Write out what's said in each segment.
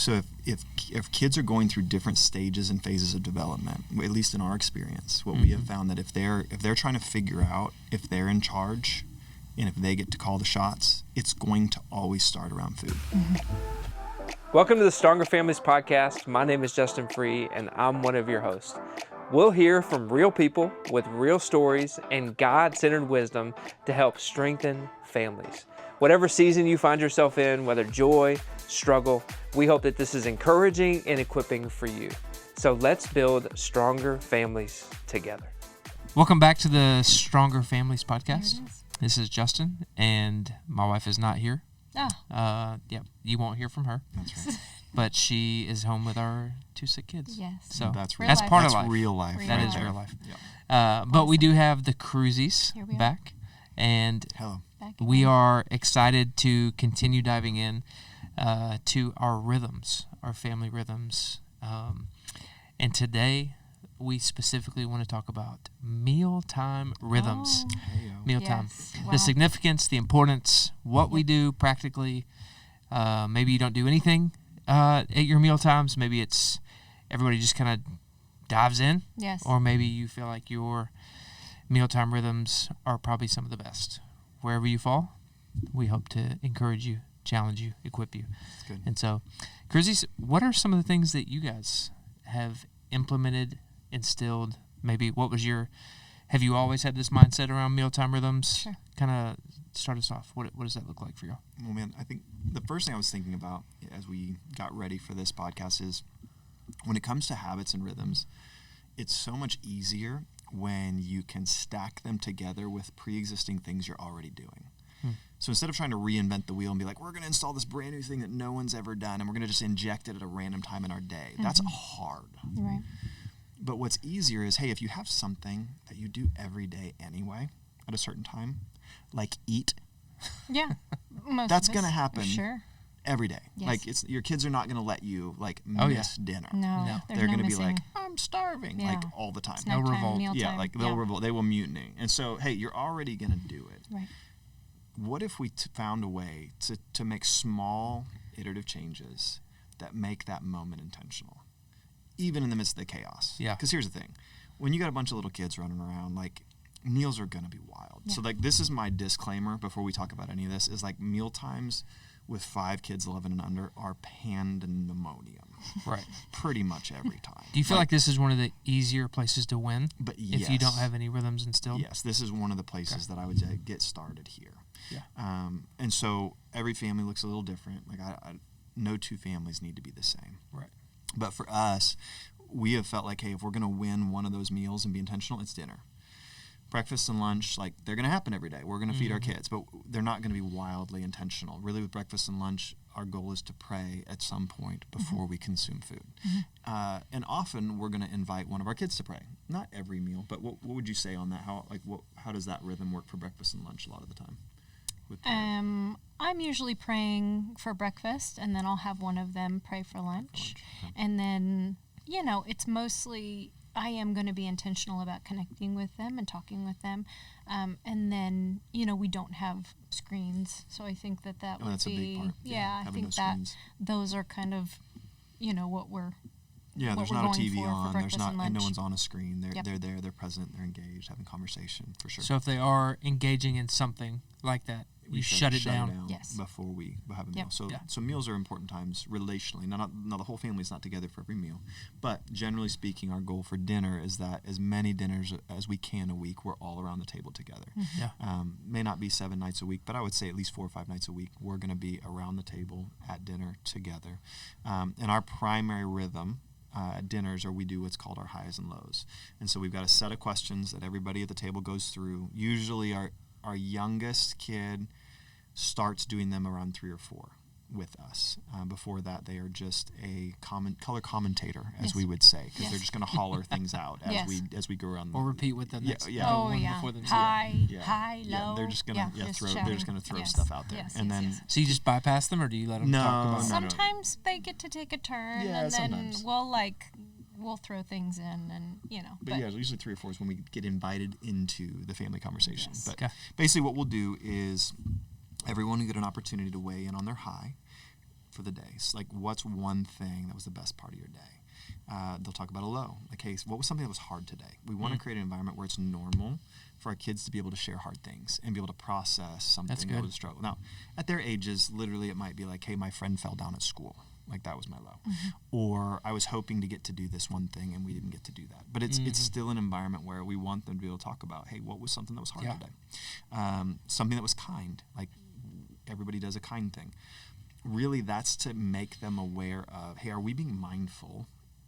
So if kids are going through different stages and phases of development, at least in our experience, what we have found that if they're trying to figure out if they're in charge and if they get to call the shots, it's going to always start around food. Welcome to the Stronger Families Podcast. My name is Justin Free, and I'm one of your hosts. We'll hear from real people with real stories and God-centered wisdom to help strengthen families. Whatever season you find yourself in, whether joy, struggle, we hope that this is encouraging and equipping for you. So let's build stronger families together. Welcome back to the Stronger Families Podcast. This is Justin, and my wife is not here. You won't hear from her. That's right. But she is home with our two sick kids. Yes. So that's part of life. Real life. That is there. real life. Yeah. But we do have the Kruses back. And Hello. we are excited to continue diving in to our rhythms, our family rhythms. And today we specifically want to talk about mealtime rhythms. Mealtime. Yes. The significance, the importance, what we do practically. Maybe you don't do anything at your meal times. Maybe it's everybody just kind of dives in. Yes. Or maybe you feel like your mealtime rhythms are probably some of the best. Wherever you fall, we hope to encourage you, challenge you, equip you. That's good. And so, Kruses, what are some of the things that you guys have implemented, instilled? Maybe have you always had this mindset around mealtime rhythms? Sure. Kind of start us off. What does that look like for you? Well, man, I think the first thing I was thinking about as we got ready for this podcast is when it comes to habits and rhythms, it's so much easier when you can stack them together with pre-existing things you're already doing. So instead of trying to reinvent the wheel and be like, we're going to install this brand new thing that no one's ever done and we're going to just inject it at a random time in our day, that's hard. Right. But what's easier is, hey, if you have something that you do every day anyway at a certain time, like eat, Yeah. that's going to happen Sure. every day. Yes. Like your kids are not going to let you miss dinner. No. They're going to be like, I'm starving, Yeah. all the time. Snack time, revolt. meal Yeah, time. like they'll revolt. They will mutiny. And so, hey, you're already going to do it. Right. What if we found a way to make small iterative changes that make that moment intentional, even in the midst of the chaos? Yeah. Because here's the thing. When you got a bunch of little kids running around, meals are going to be wild. Yeah. So, this is my disclaimer before we talk about any of this, is meal times with 5 kids 11 and under are pandemonium. Right. Pretty much every time. Do you feel like this is one of the easier places to win? But if you don't have any rhythms instilled? Yes, this is one of the places that I would say get started here. Yeah. And so every family looks a little different. No two families need to be the same. Right. But for us, we have felt like, hey, if we're going to win one of those meals and be intentional, it's dinner. Breakfast and lunch, they're going to happen every day. We're going to feed our kids, but they're not going to be wildly intentional. Really, with breakfast and lunch, our goal is to pray at some point before we consume food. And often, we're going to invite one of our kids to pray. Not every meal, but what would you say on that? How does that rhythm work for breakfast and lunch a lot of the time? I'm usually praying for breakfast, and then I'll have one of them pray for lunch. And then, it's mostly I am going to be intentional about connecting with them and talking with them. And then, we don't have screens. So I think that would that's be, a big part. Yeah, I think no that screens. those are kind of, what we're Yeah, what there's we're not a going TV for on. There's breakfast not, and and no lunch. one's on a screen. They're Yep. there. They're present. They're engaged, having conversation for sure. So if they are engaging in something like that, you shut it down. Yes. before we have a meal. Yep. So Yeah. so meals are important times relationally. Now the whole family is not together for every meal, but generally speaking, our goal for dinner is that as many dinners as we can a week, we're all around the table together. Yeah. May not be 7 nights a week, but I would say at least 4 or 5 nights a week we're going to be around the table at dinner together. And our primary rhythm at dinners are we do what's called our highs and lows. And so we've got a set of questions that everybody at the table goes through. Usually our youngest kid starts doing them around 3 or 4 with us. Before that, they are just a color commentator, as we would say, because they're just going to holler things out as we go around. Or repeat with them. Before them. High, low. They're just going to throw stuff out there, Yes, and then. So you just bypass them, or do you let them talk about it? Sometimes they get to take a turn, and then we'll throw things in, and But usually 3 or 4 is when we get invited into the family conversation. Yes. But basically, what we'll do is everyone will get an opportunity to weigh in on their high for the day. So, like, what's one thing that was the best part of your day? They'll talk about a low. Like, hey, what was something that was hard today? We want to create an environment where it's normal for our kids to be able to share hard things and be able to process something that was a struggle. Now, at their ages, literally it might be like, hey, my friend fell down at school. Like, that was my low. Or I was hoping to get to do this one thing and we didn't get to do that. But it's still an environment where we want them to be able to talk about, hey, what was something that was hard today? Something that was kind. Like, everybody does a kind thing. Really, that's to make them aware of, hey, are we being mindful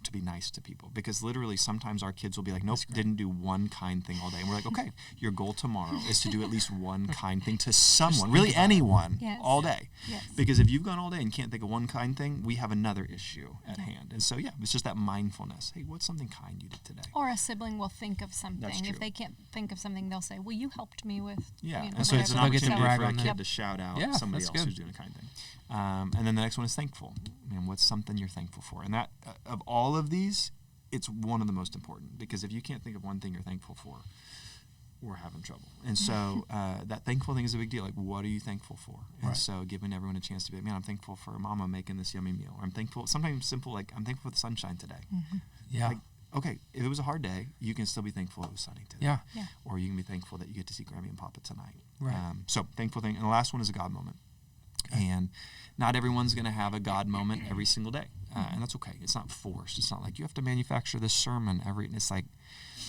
to be nice to people? Because literally sometimes our kids will be like, nope, didn't do one kind thing all day. And we're like, okay, your goal tomorrow is to do at least one kind thing to someone, really anyone, all day. Because if you've gone all day and can't think of one kind thing, we have another issue at hand. And so, it's just that mindfulness. Hey, what's something kind you did today? Or a sibling will think of something. That's true. If they can't think of something, they'll say, well, you helped me with, and so it's an They'll get to opportunity brag for a on kid that. to shout out somebody else who's doing a kind thing. And then the next one is thankful. Man, what's something you're thankful for? And that, of all of these, it's one of the most important, because if you can't think of one thing you're thankful for, we're having trouble. And so that thankful thing is a big deal. Like, what are you thankful for? And so giving everyone a chance to be like, man, I'm thankful for Mama making this yummy meal. Or I'm thankful, sometimes simple, like, I'm thankful for the sunshine today. Like, okay, if it was a hard day, you can still be thankful it was sunny today. Or you can be thankful that you get to see Grammy and Papa tonight. So thankful thing. And the last one is a God moment. And not everyone's going to have a God moment every single day. And that's okay. It's not forced. It's not like you have to manufacture this sermon it's like,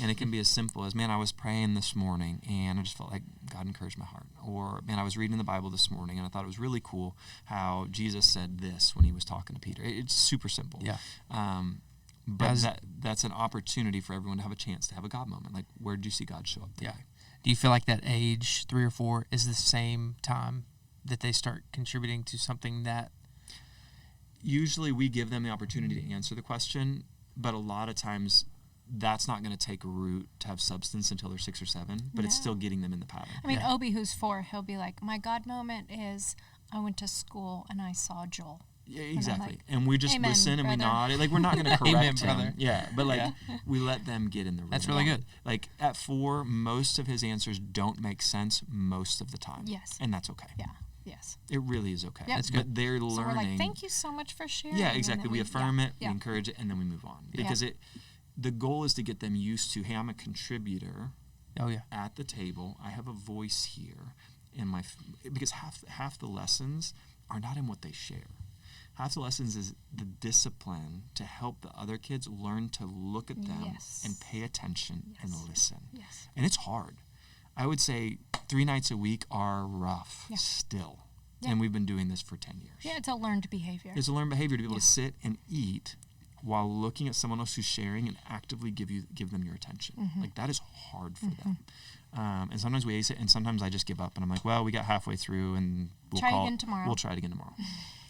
and it can be as simple as, man, I was praying this morning and I just felt like God encouraged my heart. Or, man, I was reading the Bible this morning and I thought it was really cool how Jesus said this when he was talking to Peter. It's super simple. But that's an opportunity for everyone to have a chance to have a God moment. Like, where did you see God show up today? Do you feel like that age, 3 or 4, is the same time that they start contributing to something that... Usually we give them the opportunity to answer the question, but a lot of times that's not going to take root to have substance until they're 6 or 7, but it's still getting them in the pattern. I mean, Obi, who's 4, he'll be like, my God moment is I went to school and I saw Joel. Yeah, exactly. And, like, we just listen and we nod. Like, we're not going to correct him. Brother. Yeah, but like we let them get in the rhythm. That's really good. Like, at 4, most of his answers don't make sense most of the time. Yes. And that's okay. Yes. It really is okay. That's good. But they're learning. So we're like, thank you so much for sharing. Yeah, exactly. We affirm it, we encourage it, and then we move on. Because the goal is to get them used to, hey, I'm a contributor at the table. I have a voice here. Because half the lessons are not in what they share. Half the lessons is the discipline to help the other kids learn to look at them and pay attention and listen. And it's hard. I would say 3 nights a week are rough still. And we've been doing this for 10 years. Yeah, it's a learned behavior. It's a learned behavior to be able to sit and eat while looking at someone else who's sharing and actively give them your attention. Like, that is hard for them. And sometimes we ace it, and sometimes I just give up, and I'm like, well, we got halfway through, and we'll try again tomorrow. We'll try it again tomorrow.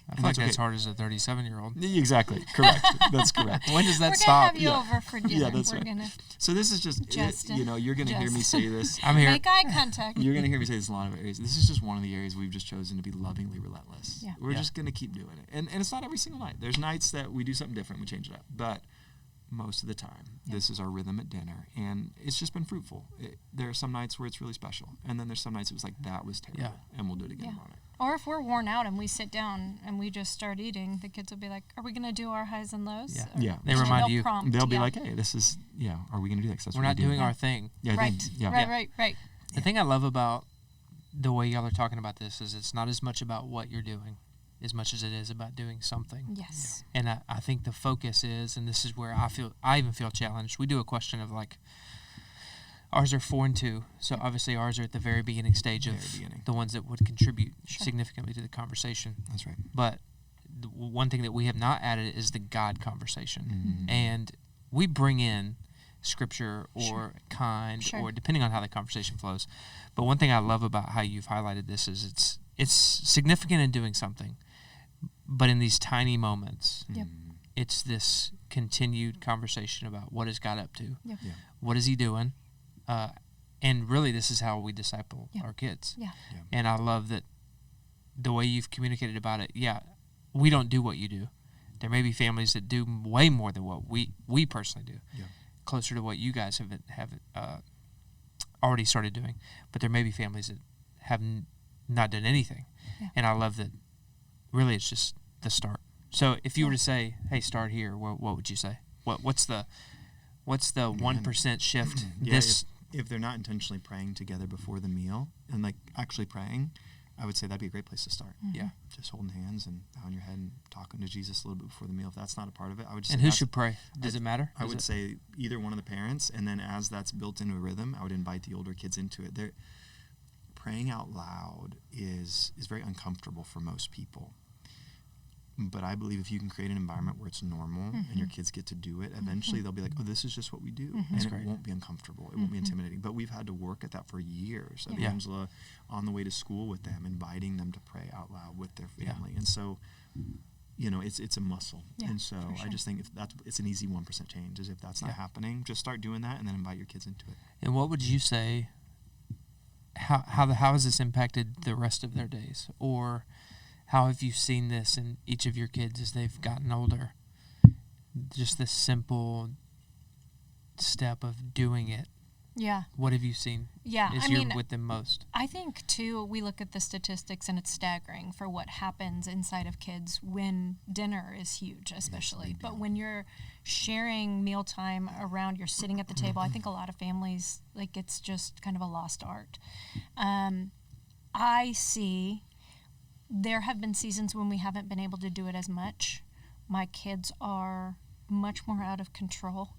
I feel like that's hard as a 37-year-old. Exactly. Correct. That's correct. When does that We're stop? We're going to have you over for dinner. That's right. So this is just, Justin, you're going to hear me say this. I'm here. Make eye contact. You're going to hear me say this in a lot of areas. This is just one of the areas we've just chosen to be lovingly relentless. We're just going to keep doing it. And it's not every single night. There's nights that we do something different. We change it up. But most of the time, this is our rhythm at dinner. And it's just been fruitful. There are some nights where it's really special. And then there's some nights it was like, that was terrible. And we'll do it again tomorrow night. Or if we're worn out and we sit down and we just start eating, the kids will be like, are we going to do our highs and lows? They remind you. Prompt, they'll be like, hey, this is, are we going to do that? 'Cause that's we're what not doing our thing. Right. The thing I love about the way y'all are talking about this is it's not as much about what you're doing as much as it is about doing something. Yes. And I think the focus is, and this is where I even feel challenged. We do a question of like, ours are 4 and 2, so obviously ours are at the very beginning stage of the ones that would contribute significantly to the conversation. That's right. But the one thing that we have not added is the God conversation. And we bring in scripture or kind or depending on how the conversation flows. But one thing I love about how you've highlighted this is it's significant in doing something, but in these tiny moments, it's this continued conversation about what is God up to, what is he doing, and really this is how we disciple our kids. And I love that the way you've communicated about it. We don't do what you do. There may be families that do way more than what we personally do, closer to what you guys have already started doing. But there may be families that have not done anything. And I love that really it's just the start. So if you were to say, "Hey, start here," what would you say? What's the 1% shift? If they're not intentionally praying together before the meal and like actually praying, I would say that'd be a great place to start. Yeah, just holding hands and bowing your head and talking to Jesus a little bit before the meal. If that's not a part of it, I would just. And who should pray? Does it matter? I would say either one of the parents, and then as that's built into a rhythm, I would invite the older kids into it. Praying out loud is very uncomfortable for most people. But I believe if you can create an environment where it's normal and your kids get to do it, eventually they'll be like, oh, this is just what we do. And it won't be uncomfortable. It won't be intimidating. But we've had to work at that for years. Of Angela on the way to school with them, inviting them to pray out loud with their family. And so, it's a muscle. And so I just think it's an easy 1% change is if that's not happening, just start doing that and then invite your kids into it. And what would you say, how has this impacted the rest of their days? Or how have you seen this in each of your kids as they've gotten older? Just this simple step of doing it. Yeah. What have you seen? Yeah, as you're with them most? I think, too, we look at the statistics and it's staggering for what happens inside of kids when dinner is huge, especially. But when you're sharing mealtime around, you're sitting at the table, I think a lot of families, like, it's just kind of a lost art. I see there have been seasons when we haven't been able to do it as much. My kids are much more out of control.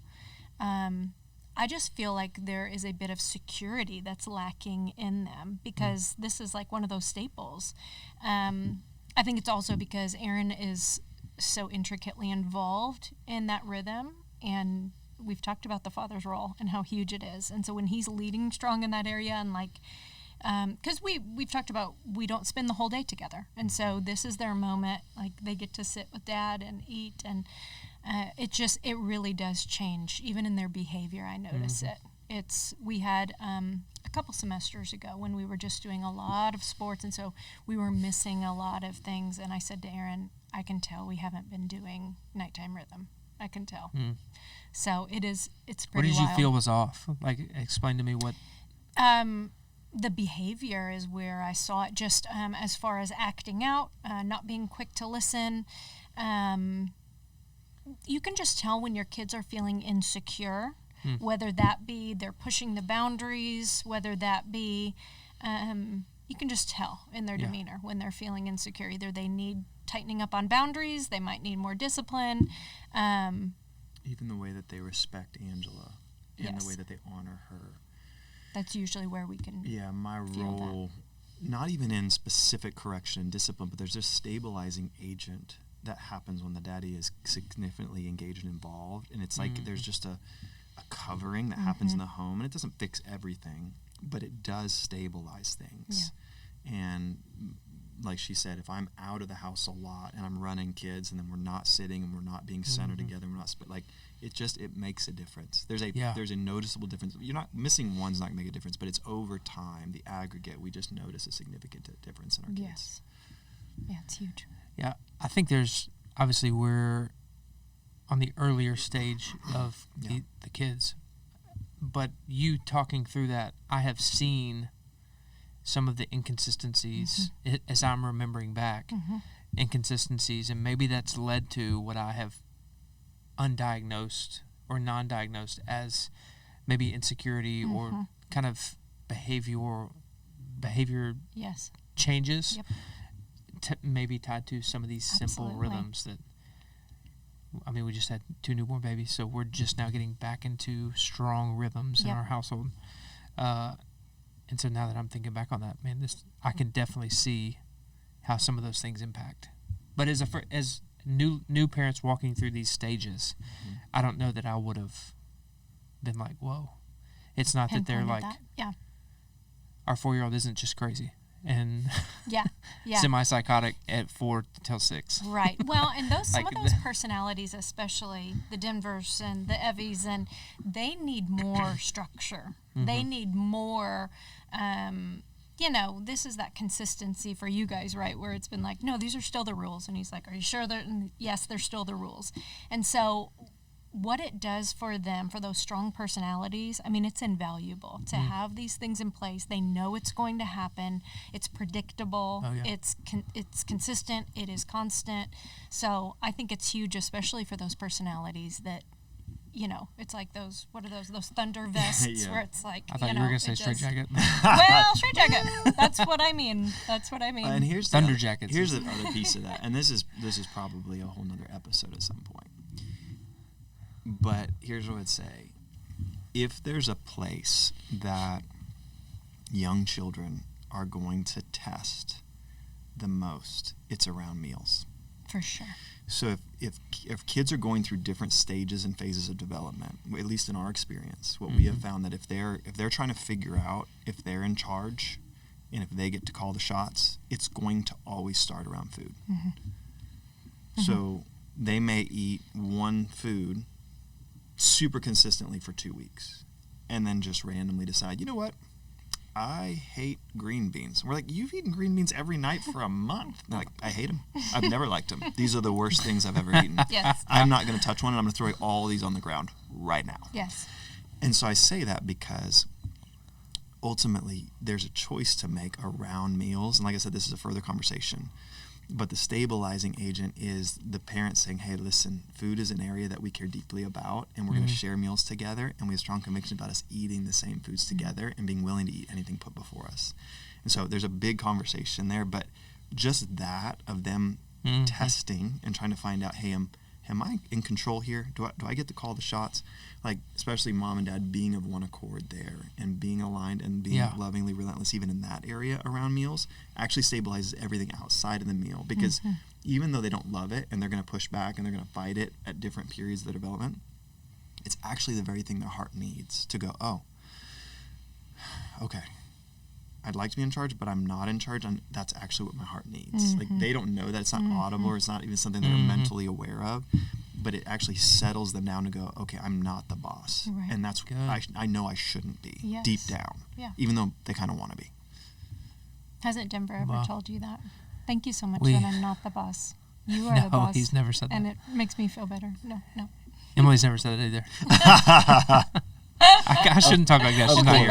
I just feel like there is a bit of security that's lacking in them because this is like one of those staples. I think it's also because Aaron is so intricately involved in that rhythm, and we've talked about the father's role and how huge it is. And so when he's leading strong in that area and like, because we've talked about we don't spend the whole day together, and so this is their moment. Like they get to sit with Dad and eat, and it really does change even in their behavior. I notice it. We had a couple semesters ago when we were just doing a lot of sports, and so we were missing a lot of things. And I said to Aaron, I can tell we haven't been doing nighttime rhythm. I can tell. So it's pretty. What did you feel was off? Like explain to me what. The behavior is where I saw it, just as far as acting out, not being quick to listen. You can just tell when your kids are feeling insecure, whether that be they're pushing the boundaries, whether that be, you can just tell in their demeanor when they're feeling insecure. Either they need tightening up on boundaries, they might need more discipline. Even the way that they respect Angela and the way that they honor her. That's usually where we can my role, not even in specific correction and discipline, but there's this stabilizing agent that happens when the daddy is significantly engaged and involved. And it's like there's just a covering that happens in the home. And it doesn't fix everything, but it does stabilize things. Yeah. And like she said, if I'm out of the house a lot and I'm running kids and then we're not sitting and we're not being centered together, and we're not it makes a difference. There's a noticeable difference. You're not missing one's not gonna make a difference, but it's over time, the aggregate, we just notice a significant difference in our kids. Yes. Yeah, it's huge. Yeah, I think there's obviously we're on the earlier stage of the kids, but you talking through that, I have seen some of the inconsistencies as I'm remembering back, inconsistencies, and maybe that's led to what I have undiagnosed or non-diagnosed as maybe insecurity or kind of behavior changes, maybe tied to some of these simple rhythms that, I mean, we just had 2 newborn babies, so we're just now getting back into strong rhythms in our household. And so now that I'm thinking back on that, man, I can definitely see how some of those things impact. But as new parents walking through these stages, I don't know that I would have been like, whoa. It's not that they're like, our 4-year-old isn't just crazy and semi-psychotic at 4 till 6. Right. Well, and some of those personalities, especially the Denvers and the Evvies, and they need more structure. They need more, this is that consistency for you guys, right? Where it's been like, no, these are still the rules. And he's like, are you sure? Yes, they're still the rules. And so what it does for them, for those strong personalities, I mean, it's invaluable to have these things in place. They know it's going to happen. It's predictable. Oh, yeah. It's consistent. It is constant. So I think it's huge, especially for those personalities that, it's like those thunder vests Yeah. where it's like, I thought you were going to say straight jacket. Well, straight jacket. That's what I mean. And here's Thunder jackets. Here's the other piece of that, and this is probably a whole nother episode at some point. But here's what I would say: if there's a place that young children are going to test the most, it's around meals. For sure. So if kids are going through different stages and phases of development, at least in our experience, what we have found that if they're trying to figure out if they're in charge and if they get to call the shots, it's going to always start around food. So they may eat one food super consistently for 2 weeks and then just randomly decide, you know what? I hate green beans. We're like, you've eaten green beans every night for a month. They're like, I hate them. I've never liked them. These are the worst things I've ever eaten. Yes. I'm not going to touch one, and I'm going to throw all these on the ground right now. Yes. And so I say that because ultimately there's a choice to make around meals. And like I said, this is a further conversation. But the stabilizing agent is the parent saying, hey, listen, food is an area that we care deeply about, and we're going to share meals together, and we have strong conviction about us eating the same foods together and being willing to eat anything put before us. And so there's a big conversation there, but just that of them testing and trying to find out, hey, am I in control here? Do I get to call the shots? Like, especially mom and dad being of one accord there and being aligned and being lovingly relentless even in that area around meals actually stabilizes everything outside of the meal, because even though they don't love it and they're going to push back and they're going to fight it at different periods of their development, it's actually the very thing their heart needs to go, oh, okay, I'd like to be in charge, but I'm not in charge. That's actually what my heart needs. Like, they don't know that. It's not audible, or it's not even something they're mentally aware of, but it actually settles them down to go, okay, I'm not the boss. Right. And that's I know I shouldn't be deep down, even though they kind of want to be. Hasn't Denver ever told you that? Thank you so much We- that I'm not the boss. You are the boss. No, he's never said that. And it makes me feel better. No. Emily's never said it either. I shouldn't talk like that. She's not here.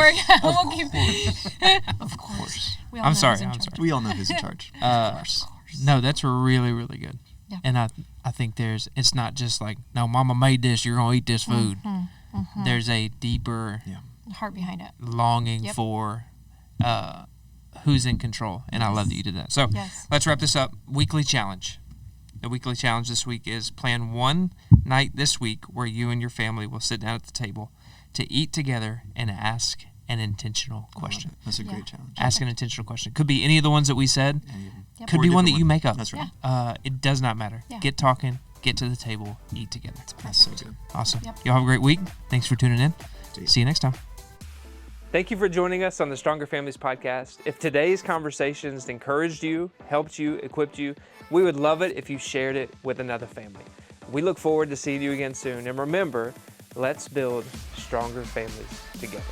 Of course. We all I'm know sorry. who's in I'm charge. sorry. We all know who's in charge. Of course. No, that's really, really good. Yeah. And I think it's not just like, no, mama made this, you're going to eat this food. There's a deeper Heart behind it. longing for who's in control. And I love that you did that. So let's wrap this up. Weekly challenge. The weekly challenge this week is plan one night this week where you and your family will sit down at the table to eat together and ask an intentional question. That's a great challenge. Ask an intentional question. Could be any of the ones that we said. Yep. Could Or be a one that different you one. make up. That's right. It does not matter. Yeah. Get talking, get to the table, eat together. That's so good. Awesome. Yep. Y'all have a great week. Thanks for tuning in. See ya. See you next time. Thank you for joining us on the Stronger Families podcast. If today's conversations encouraged you, helped you, equipped you, we would love it if you shared it with another family. We look forward to seeing you again soon. And remember, let's build stronger families together.